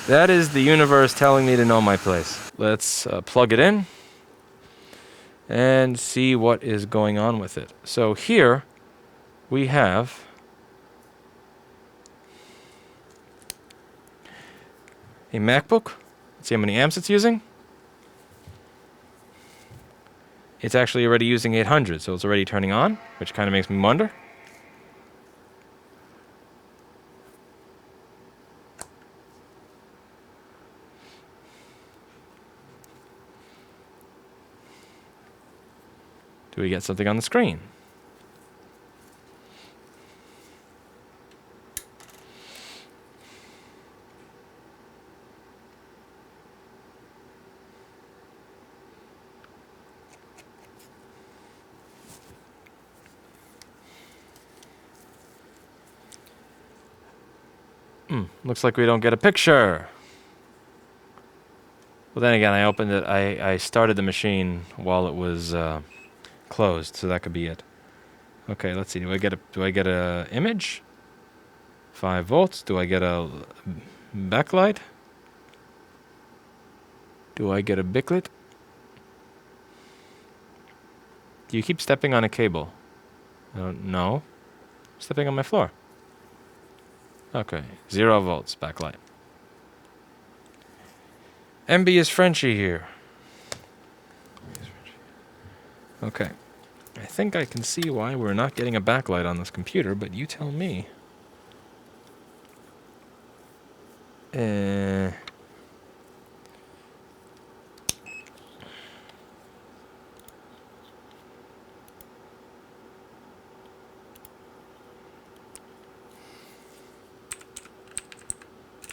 That is the universe telling me to know my place. Let's plug it in and see what is going on with it. So here we have a MacBook. Let's see how many amps it's using. It's actually already using 800, so it's already turning on, which kind of makes me wonder. Do we get something on the screen? Looks like we don't get a picture. Well, then again, I opened it. I started the machine while it was closed, so that could be it. Okay, let's see. Do I get a image? 5 volts. Do I get a backlight? Do I get a Backlight? Do you keep stepping on a cable? No. Stepping on my floor. Okay, 0 volts, backlight. MB is Frenchy here. Okay. I think I can see why we're not getting a backlight on this computer, but you tell me.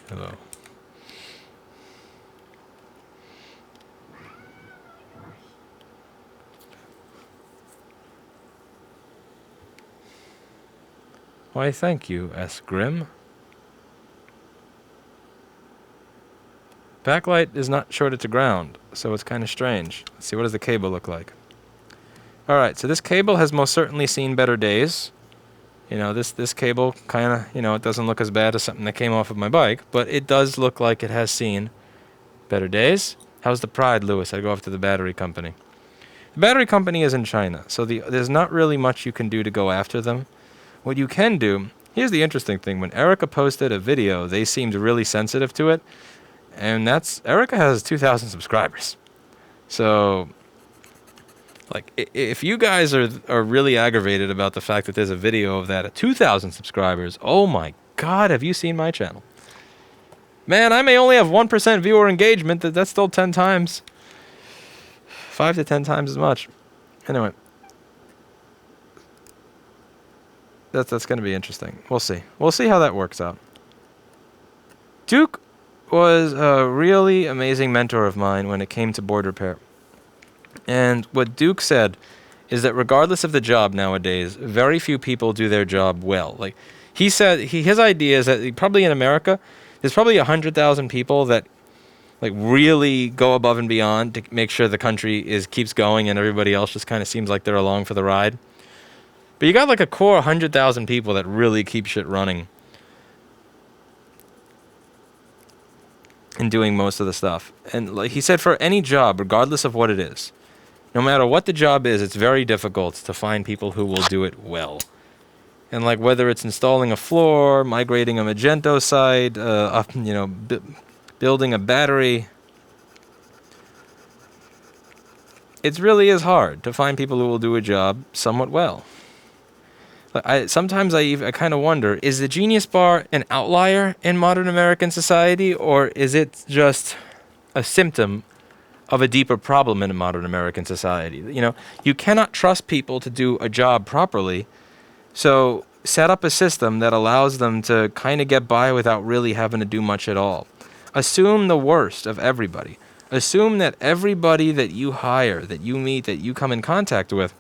Hello. Why, thank you, S. Grim. Backlight is not shorted to ground, so it's kind of strange. Let's see, what does the cable look like? Alright, so this cable has most certainly seen better days. You know, this cable kind of, you know, it doesn't look as bad as something that came off of my bike, but it does look like it has seen better days. How's the Pride, Lewis? I go off to the battery company. The battery company is in China, so there's not really much you can do to go after them. What you can do, here's the interesting thing. When Erica posted a video, they seemed really sensitive to it. And Erica has 2,000 subscribers. So, like, if you guys are really aggravated about the fact that there's a video of that at 2,000 subscribers, oh my God, have you seen my channel? Man, I may only have 1% viewer engagement, that's still 10 times. 5 to 10 times as much. Anyway. That's going to be interesting. We'll see. We'll see how that works out. Duke was a really amazing mentor of mine when it came to board repair. And what Duke said is that regardless of the job nowadays, very few people do their job well. Like he said, his idea is that probably in America, there's probably 100,000 people that like really go above and beyond to make sure the country keeps going and everybody else just kind of seems like they're along for the ride. But you got like a core 100,000 people that really keep shit running and doing most of the stuff. And like he said, for any job, regardless of what it is, no matter what the job is, it's very difficult to find people who will do it well. And like whether it's installing a floor, migrating a Magento site, building a battery, it really is hard to find people who will do a job somewhat well. Sometimes I kind of wonder, is the Genius Bar an outlier in modern American society, or is it just a symptom of a deeper problem in modern American society? You know, you cannot trust people to do a job properly, so set up a system that allows them to kind of get by without really having to do much at all. Assume the worst of everybody. Assume that everybody that you hire, that you meet, that you come in contact with,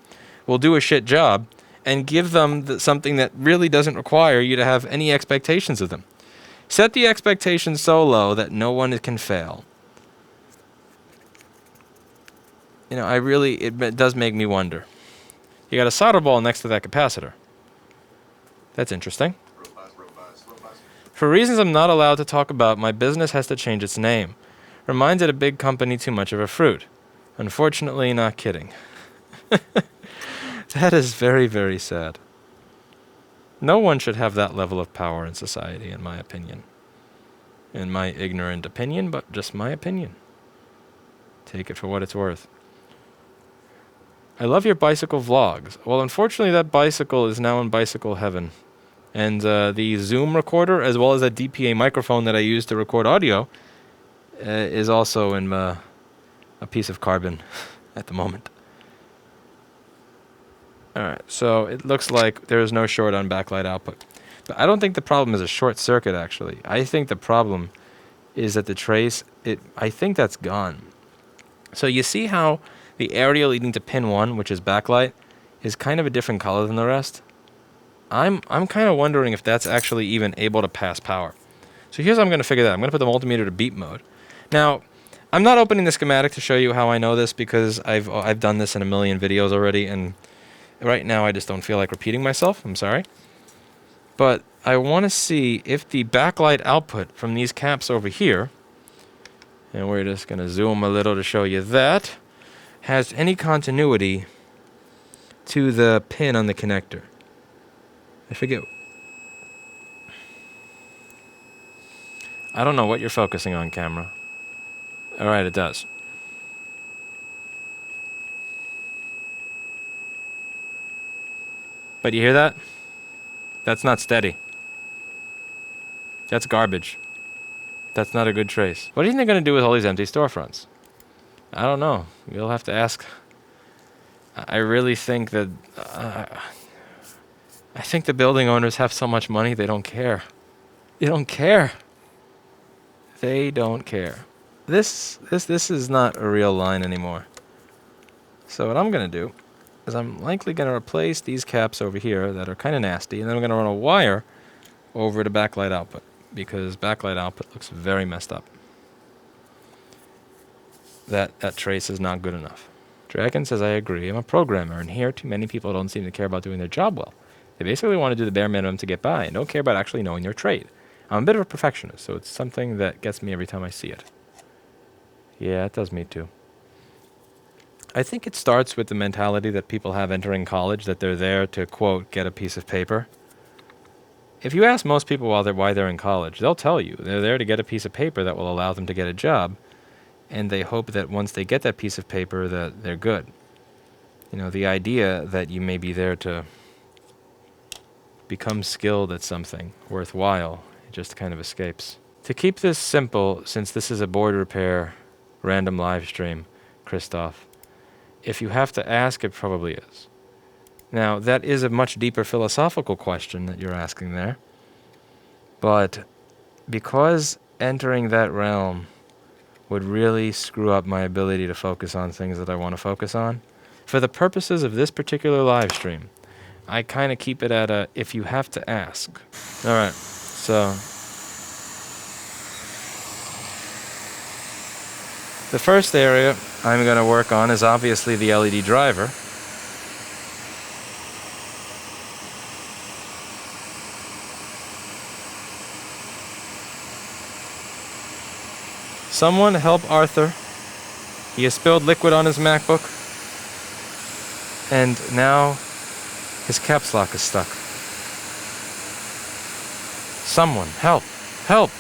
will do a shit job, and give them something that really doesn't require you to have any expectations of them. Set the expectations so low that no one can fail. You know, it does make me wonder. You got a solder ball next to that capacitor. That's interesting. For reasons I'm not allowed to talk about, my business has to change its name. Reminds it a big company too much of a fruit. Unfortunately, not kidding. That is very, very sad. No one should have that level of power in society, in my opinion. In my ignorant opinion, but just my opinion. Take it for what it's worth. I love your bicycle vlogs. Well, unfortunately, that bicycle is now in bicycle heaven. And the Zoom recorder, as well as a DPA microphone that I use to record audio, is also in a piece of carbon at the moment. Alright, so it looks like there is no short on backlight output. But I don't think the problem is a short circuit, actually. I think the problem is that the trace, I think that's gone. So you see how the area leading to pin 1, which is backlight, is kind of a different color than the rest? I'm kind of wondering if that's actually even able to pass power. So here's how I'm going to figure that out. I'm going to put the multimeter to beep mode. Now, I'm not opening the schematic to show you how I know this because I've done this in a million videos already, and right now I just don't feel like repeating myself. I'm sorry. But I want to see if the backlight output from these caps over here, and we're just going to zoom a little to show you that, has any continuity to the pin on the connector. I forget. I don't know what you're focusing on, camera. Alright, it does. But you hear that? That's not steady. That's garbage. That's not a good trace. What do you think they're going to do with all these empty storefronts? I don't know. You'll have to ask. I really think that... I think the building owners have so much money they don't care. They don't care. They don't care. This is not a real line anymore. So what I'm going to do is I'm likely going to replace these caps over here that are kind of nasty, and then I'm going to run a wire over to backlight output, because backlight output looks very messed up. That trace is not good enough. Dragon says, I agree. I'm a programmer, and here too many people don't seem to care about doing their job well. They basically want to do the bare minimum to get by and don't care about actually knowing their trade. I'm a bit of a perfectionist, so it's something that gets me every time I see it. Yeah, it does me too. I think it starts with the mentality that people have entering college, that they're there to, quote, get a piece of paper. If you ask most people why they're in college, they'll tell you they're there to get a piece of paper that will allow them to get a job, and they hope that once they get that piece of paper that they're good. You know, the idea that you may be there to become skilled at something worthwhile, it just kind of escapes. To keep this simple, since this is a board repair random live stream, Christoph, if you have to ask, it probably is. Now, that is a much deeper philosophical question that you're asking there. But because entering that realm would really screw up my ability to focus on things that I want to focus on, for the purposes of this particular live stream, I kind of keep it at a if you have to ask. Alright, so the first area I'm going to work on is obviously the LED driver. Someone help Arthur. He has spilled liquid on his MacBook, and now his caps lock is stuck. Someone help! Help!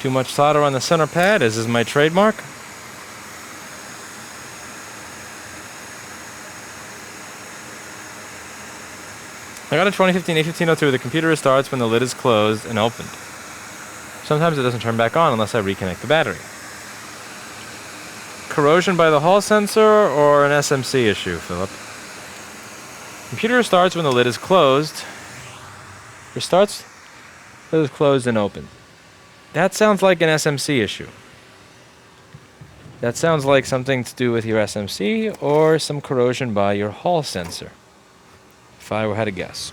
Too much solder on the center pad, as is my trademark. I got a 2015 A1502. The computer restarts when the lid is closed and opened. Sometimes it doesn't turn back on unless I reconnect the battery. Corrosion by the Hall sensor or an SMC issue, Philip? Computer restarts when the lid is closed. Restarts, lid is closed and opened. That sounds like an SMC issue. That sounds like something to do with your SMC or some corrosion by your Hall sensor, if I had to guess.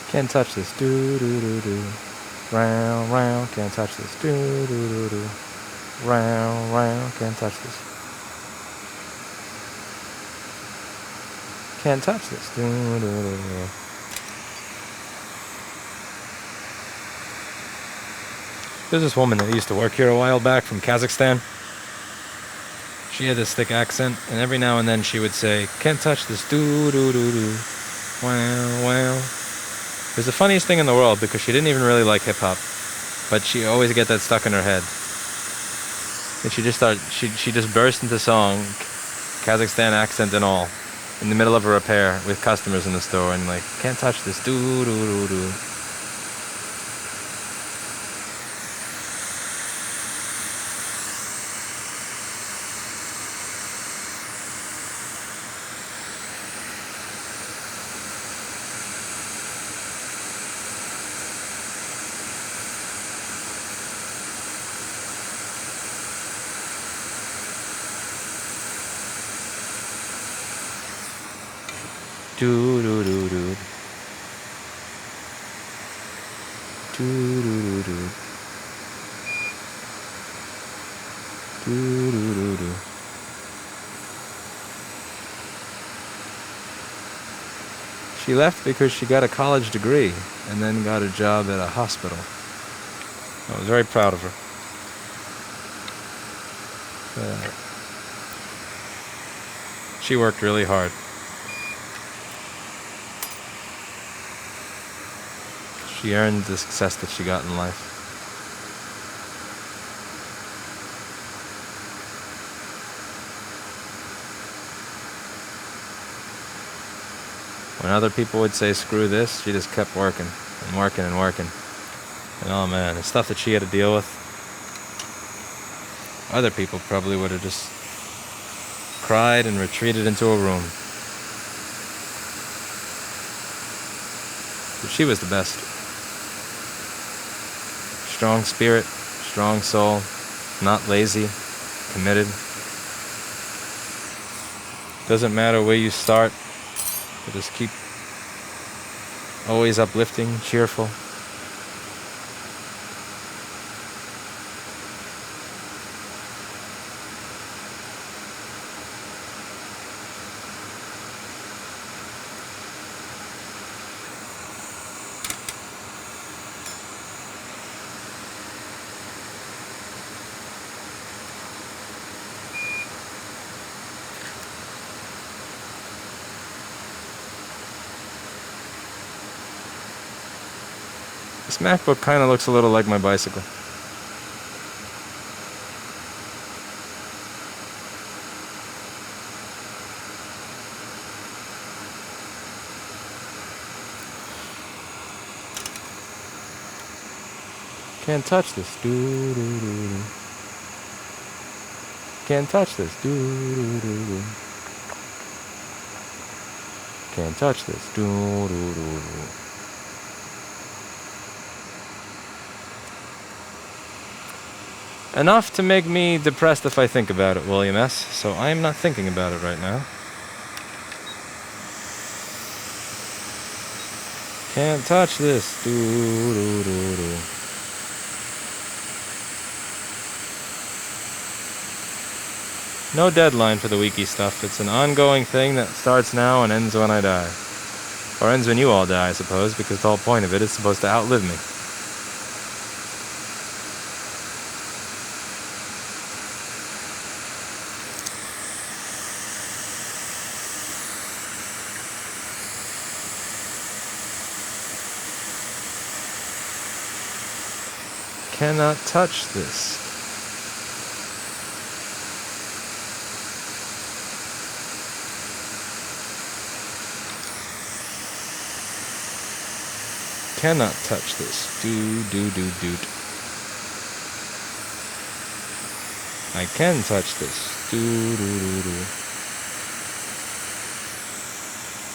Can't touch this. Do do do do. Round round. Can't touch this. Do do do do. Round round. Can't touch this. Can't touch this. Do do do do. There's this woman that used to work here a while back from Kazakhstan. She had this thick accent, and every now and then she would say, "Can't touch this. Do do do do. Wow wow." It was the funniest thing in the world because she didn't even really like hip-hop, but she always get that stuck in her head. And she just burst into song, Kazakhstan accent and all, in the middle of a repair with customers in the store, and like, "Can't touch this, do do do do." Do do do do. Do do do do. Do do do do. She left because she got a college degree and then got a job at a hospital. I was very proud of her. She worked really hard. She earned the success that she got in life. When other people would say, "Screw this," she just kept working and working and working. And oh man, the stuff that she had to deal with, other people probably would have just cried and retreated into a room. But she was the best. Strong spirit, strong soul, not lazy, committed. Doesn't matter where you start, but just keep always uplifting, cheerful. This MacBook kind of looks a little like my bicycle. Can't touch this. Do do do do. Can't touch this. Do do do do. Can't touch this. Do do do do. Enough to make me depressed if I think about it, William S. So I am not thinking about it right now. Can't touch this. Doo-doo-doo-doo. No deadline for the wiki stuff. It's an ongoing thing that starts now and ends when I die. Or ends when you all die, I suppose, because the whole point of it is supposed to outlive me. Cannot touch this. Cannot touch this. Do. I can touch this. Do.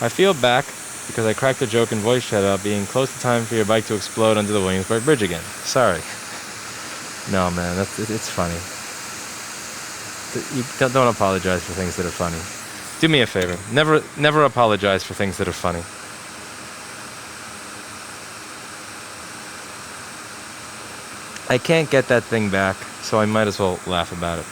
I feel back because I cracked a joke in voice chat about being close to time for your bike to explode under the Williamsburg Bridge again. Sorry. No, man, it's funny. You don't apologize for things that are funny. Do me a favor. Never apologize for things that are funny. I can't get that thing back, so I might as well laugh about it.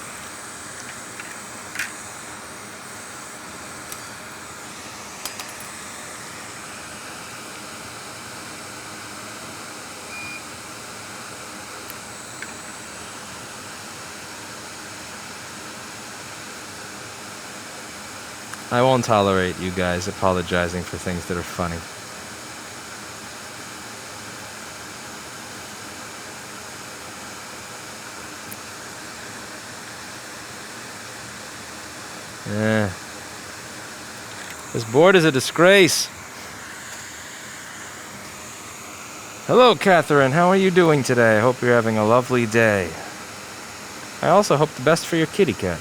I won't tolerate you guys apologizing for things that are funny. This board is a disgrace. Hello, Catherine. How are you doing today? I hope you're having a lovely day. I also hope the best for your kitty cat.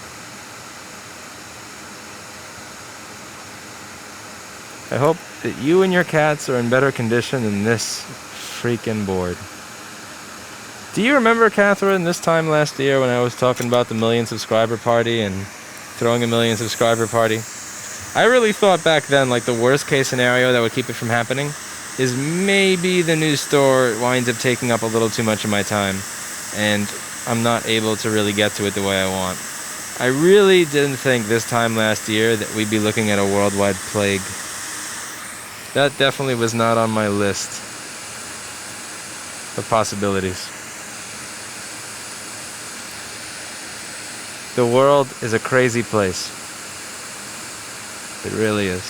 I hope that you and your cats are in better condition than this freaking board. Do you remember, Catherine, this time last year when I was talking about the 1 million subscriber party and throwing a 1 million subscriber party? I really thought back then, like, the worst case scenario that would keep it from happening is maybe the new store winds up taking up a little too much of my time and I'm not able to really get to it the way I want. I really didn't think this time last year that we'd be looking at a worldwide plague. That definitely was not on my list of possibilities. The world is a crazy place. It really is.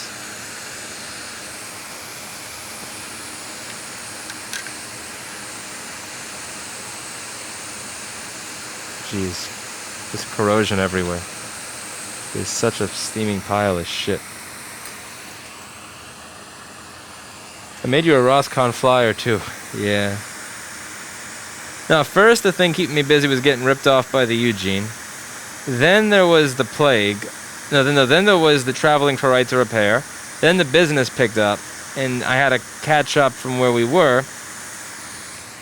Jeez. There's corrosion everywhere. There's such a steaming pile of shit. I made you a Roscon flyer too. Yeah. Now, first the thing keeping me busy was getting ripped off by the Eugene. Then there was the plague. Then there was the traveling for right to repair. Then the business picked up, and I had to catch up from where we were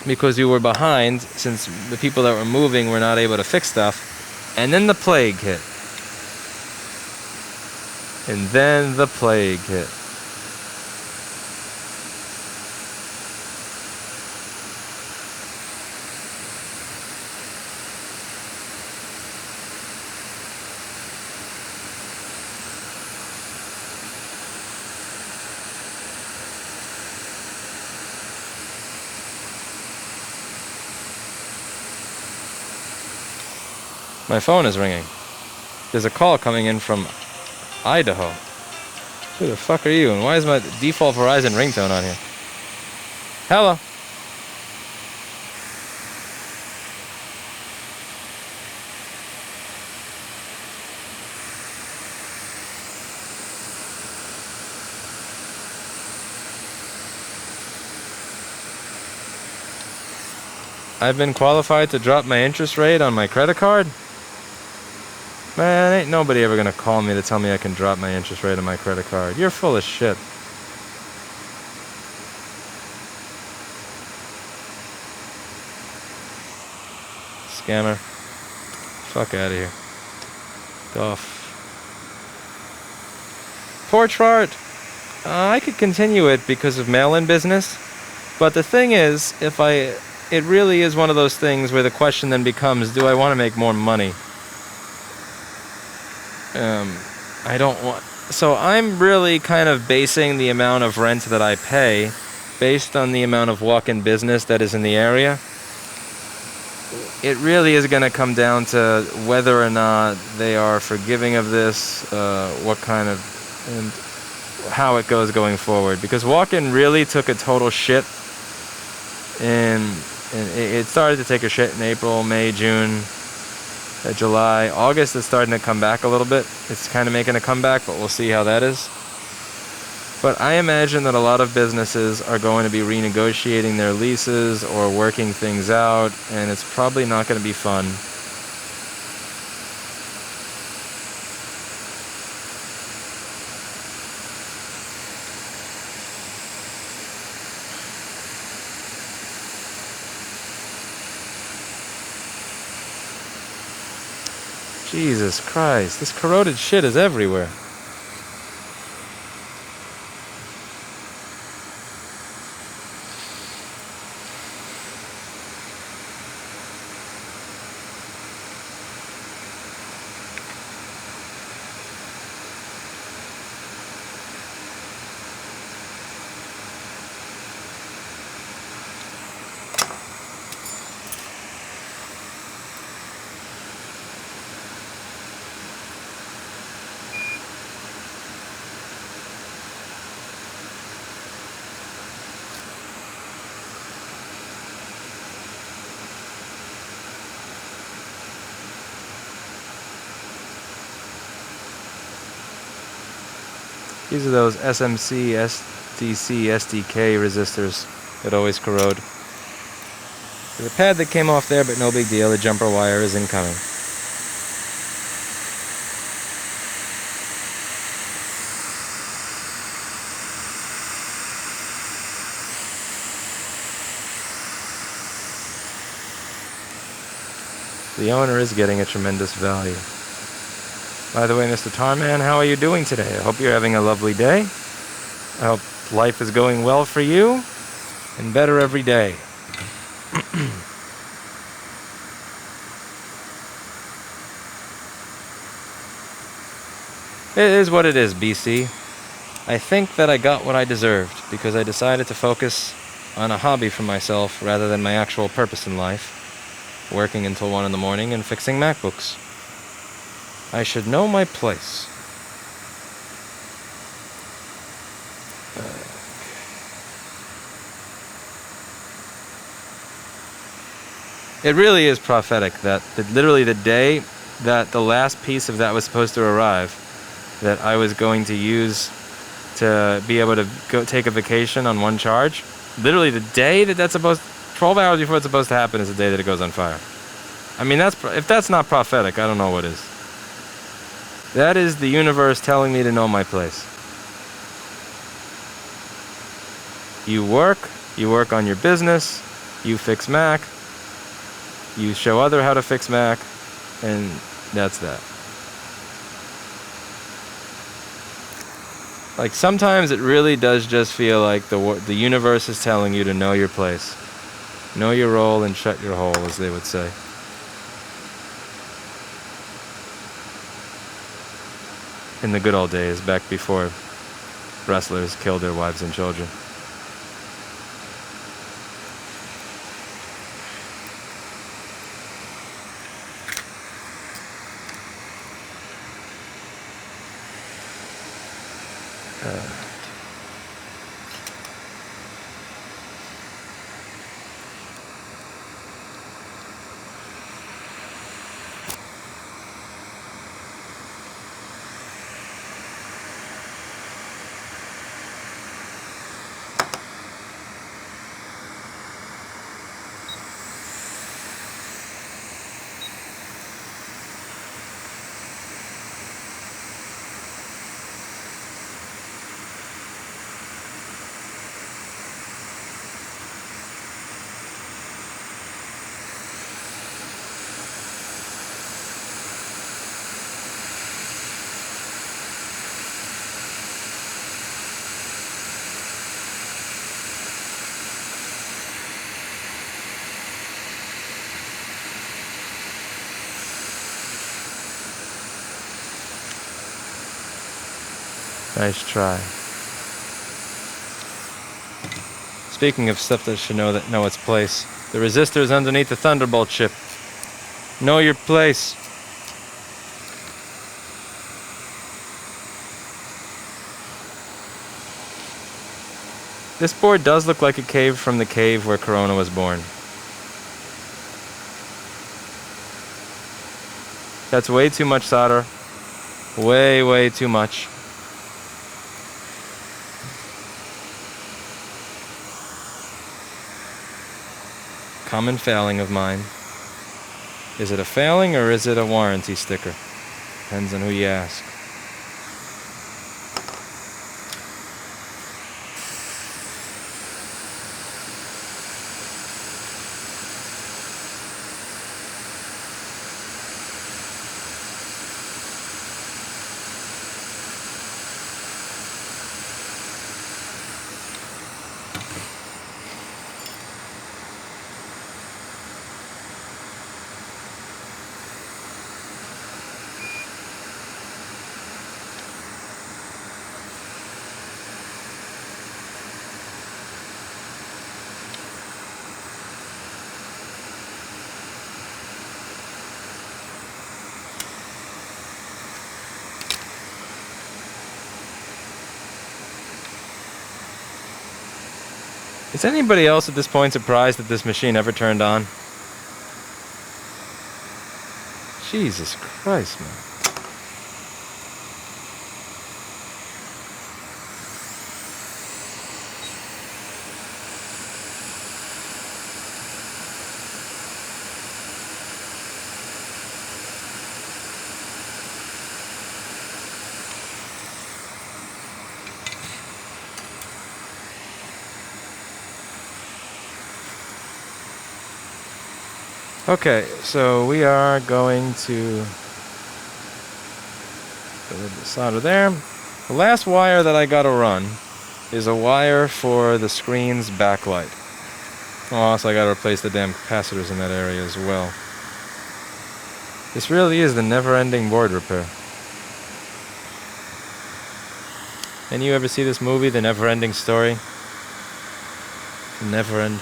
because we were behind since the people that were moving were not able to fix stuff. And then the plague hit. And then the plague hit. My phone is ringing. There's a call coming in from Idaho. Who the fuck are you? And why is my default Verizon ringtone on here? Hello. I've been qualified to drop my interest rate on my credit card? Man, ain't nobody ever gonna call me to tell me I can drop my interest rate on my credit card. You're full of shit. Scammer. Fuck out of here. Duff. Porch art. I could continue it because of mail-in business, but the thing is, it really is one of those things where the question then becomes, do I want to make more money? I don't want... So I'm really kind of basing the amount of rent that I pay based on the amount of walk-in business that is in the area. It really is going to come down to whether or not they are forgiving of this, what kind of... and how it goes going forward, because walk-in really took a total shit and it started to take a shit in April, May, June, July. August is starting to come back a little bit. It's kind of making a comeback, but we'll see how that is. But I imagine that a lot of businesses are going to be renegotiating their leases or working things out, and it's probably not going to be fun. Jesus Christ, this corroded shit is everywhere. These are those SMC, SDC, SDK resistors that always corrode. There's a pad that came off there, but no big deal. The jumper wire is incoming. The owner is getting a tremendous value. By the way, Mr. Tarman, how are you doing today? I hope you're having a lovely day. I hope life is going well for you and better every day. It is what it is, BC. I think that I got what I deserved because I decided to focus on a hobby for myself rather than my actual purpose in life, working until 1 in the morning and fixing MacBooks. I should know my place. It really is prophetic that literally the day that the last piece of that was supposed to arrive, that I was going to use to be able to go take a vacation on one charge, literally the day that that's supposed, 12 hours before it's supposed to happen is the day that it goes on fire. I mean, if that's not prophetic, I don't know what is. That is the universe telling me to know my place. You work on your business, you fix Mac, you show other how to fix Mac, and that's that. Like, sometimes it really does just feel like the universe is telling you to know your place. Know your role and shut your hole, as they would say. In the good old days, back before wrestlers killed their wives and children. Nice try. Speaking of stuff that should know its place, the resistor is underneath the Thunderbolt chip. Know your place. This board does look like it caved from the cave where Corona was born. That's way too much solder. Way, way too much. Common failing of mine. Is it a failing or is it a warranty sticker? Depends on who you ask. Is anybody else at this point surprised that this machine ever turned on? Jesus Christ, man. Okay, so we are going to put the solder there. The last wire that I gotta run is a wire for the screen's backlight. Oh, also I gotta replace the damn capacitors in that area as well. This really is the never-ending board repair. And you ever see this movie, The Never-Ending Story? Never-end.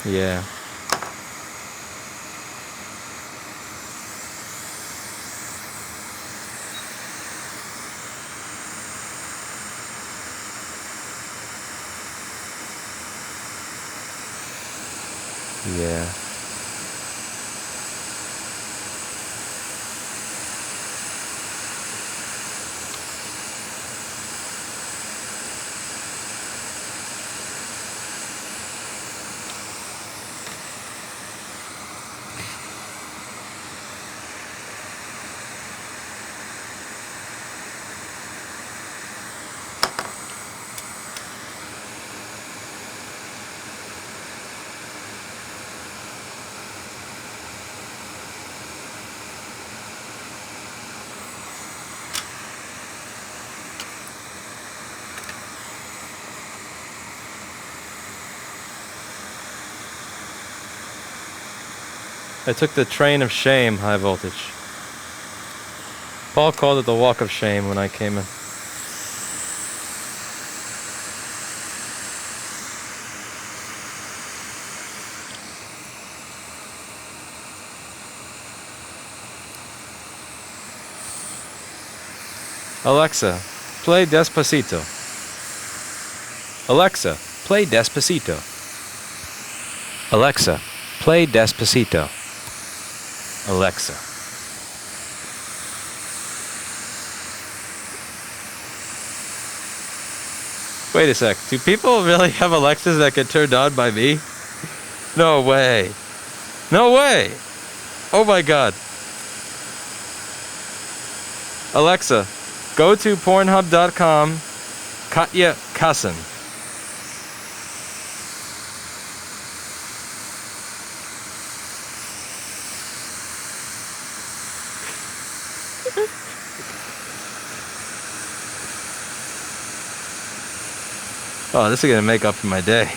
Yeah. Yeah. I took the train of shame, high voltage. Paul called it the walk of shame when I came in. Alexa, play Despacito. Alexa, play Despacito. Alexa, play Despacito. Alexa. Wait a sec. Do people really have Alexas that get turned on by me? No way. No way. Oh my god. Alexa, go to pornhub.com, Katya Kassen. Oh, this is gonna make up for my day.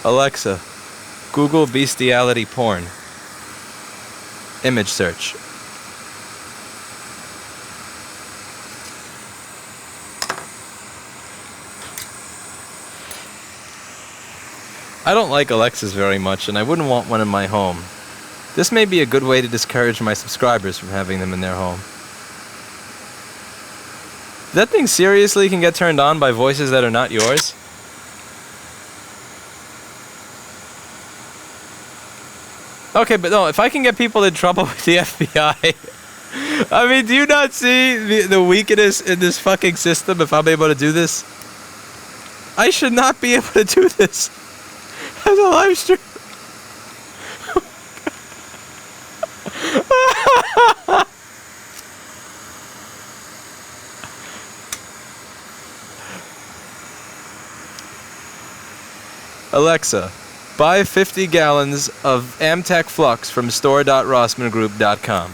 Alexa, Google bestiality porn. Image search. I don't like Alexas very much, and I wouldn't want one in my home. This may be a good way to discourage my subscribers from having them in their home. That thing seriously can get turned on by voices that are not yours? Okay, but no, if I can get people in trouble with the FBI... I mean, do you not see the weakness in this fucking system if I'm able to do this? I should not be able to do this as a live stream. Alexa, buy 50 gallons of Amtech Flux from store.rossmangroup.com.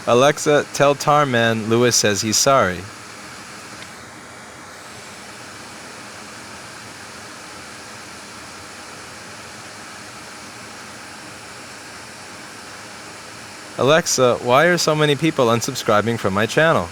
Alexa, tell Tarman Lewis says he's sorry. Alexa, why are so many people unsubscribing from my channel?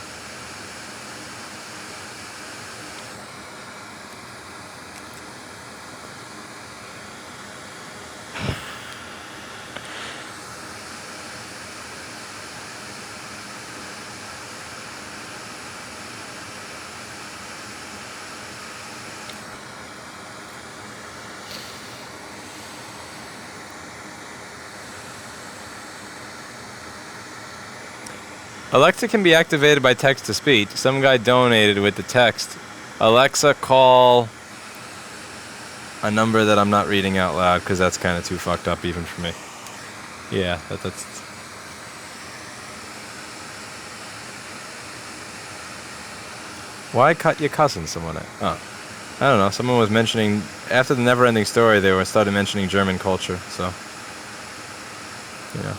Alexa can be activated by text-to-speech. Some guy donated with the text. Alexa, call a number that I'm not reading out loud because that's kind of too fucked up even for me. Yeah, that's... Why cut your cousin, someone? Oh, I don't know. Someone was mentioning... After the Never-Ending Story, they started mentioning German culture, so... You know.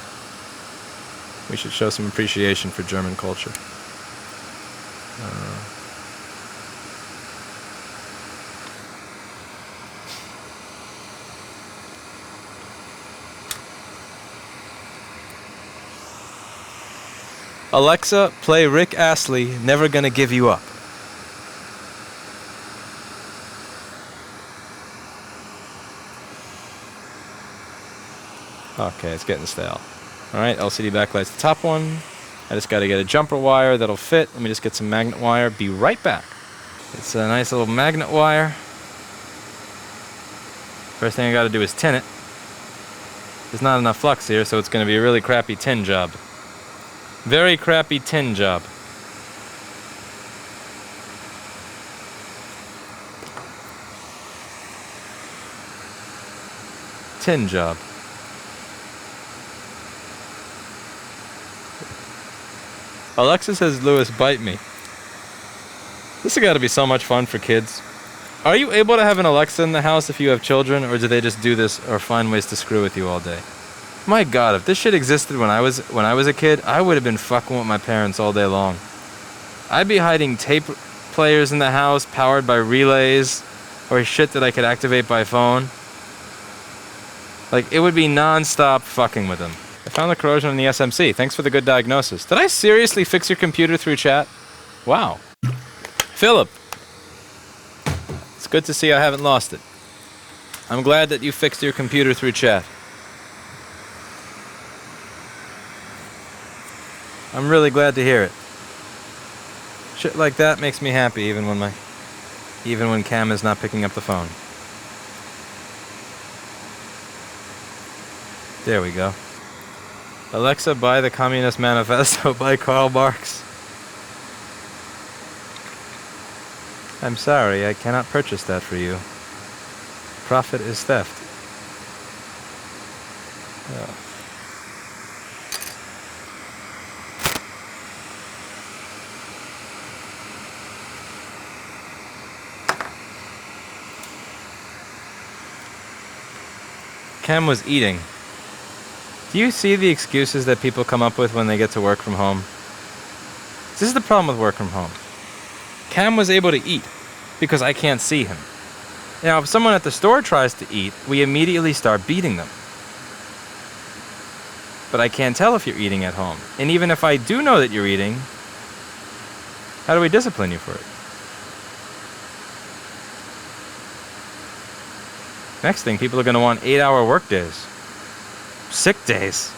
We should show some appreciation for German culture. Alexa, play Rick Astley, Never Gonna Give You Up. Okay, it's getting stale. Alright, LCD backlight's the top one. I just gotta get a jumper wire that'll fit. Let me just get some magnet wire. Be right back. It's a nice little magnet wire. First thing I gotta do is tin it. There's not enough flux here, so it's gonna be a really crappy tin job. Very crappy tin job. Tin job. Alexa says, Lewis, bite me. This has got to be so much fun for kids. Are you able to have an Alexa in the house if you have children, or do they just do this or find ways to screw with you all day? My God, if this shit existed when I was a kid, I would have been fucking with my parents all day long. I'd be hiding tape players in the house powered by relays or shit that I could activate by phone. Like, it would be non-stop fucking with them. I found the corrosion in the SMC. Thanks for the good diagnosis. Did I seriously fix your computer through chat? Wow. Philip. It's good to see I haven't lost it. I'm glad that you fixed your computer through chat. I'm really glad to hear it. Shit like that makes me happy even when Cam is not picking up the phone. There we go. Alexa, buy the Communist Manifesto by Karl Marx. I'm sorry, I cannot purchase that for you. Profit is theft. Oh. Cam was eating. Do you see the excuses that people come up with when they get to work from home? This is the problem with work from home. Cam was able to eat because I can't see him. Now, if someone at the store tries to eat, we immediately start beating them. But I can't tell if you're eating at home. And even if I do know that you're eating, how do we discipline you for it? Next thing, people are going to want 8-hour work days. Sick days.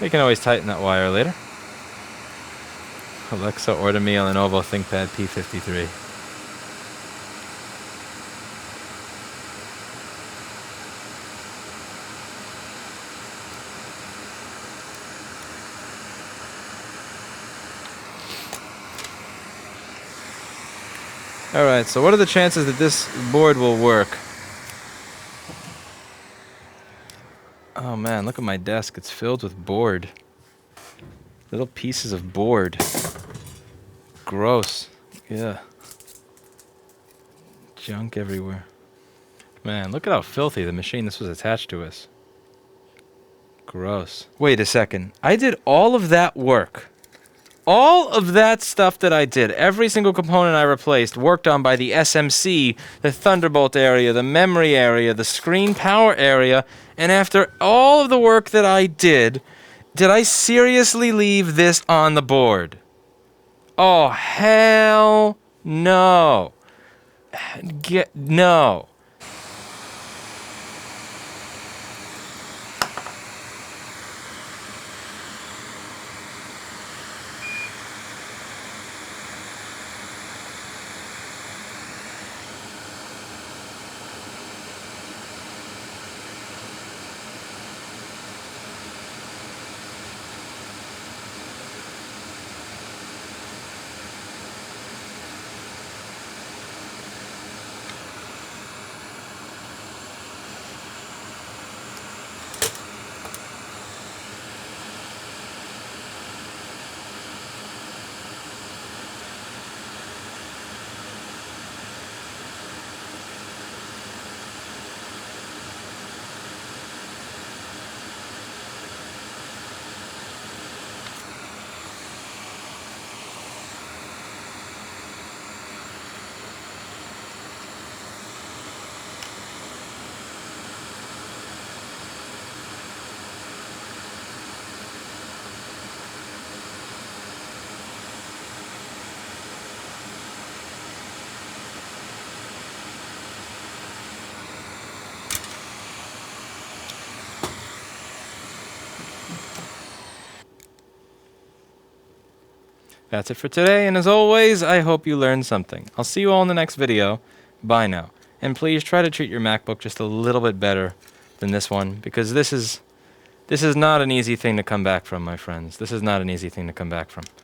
We can always tighten that wire later. Alexa, order me a Lenovo ThinkPad P53. Alright, so what are the chances that this board will work? Oh man, look at my desk. It's filled with board. Little pieces of board. Gross. Yeah. Junk everywhere. Man, look at how filthy the machine this was attached to is. Gross. Wait a second. I did all of that work. All of that stuff that I did, every single component I replaced, worked on by the SMC, the Thunderbolt area, the memory area, the screen power area, and after all of the work that I did I seriously leave this on the board? Oh, hell no. No. That's it for today, and as always, I hope you learned something. I'll see you all in the next video. Bye now. And please try to treat your MacBook just a little bit better than this one, because this is not an easy thing to come back from, my friends. This is not an easy thing to come back from.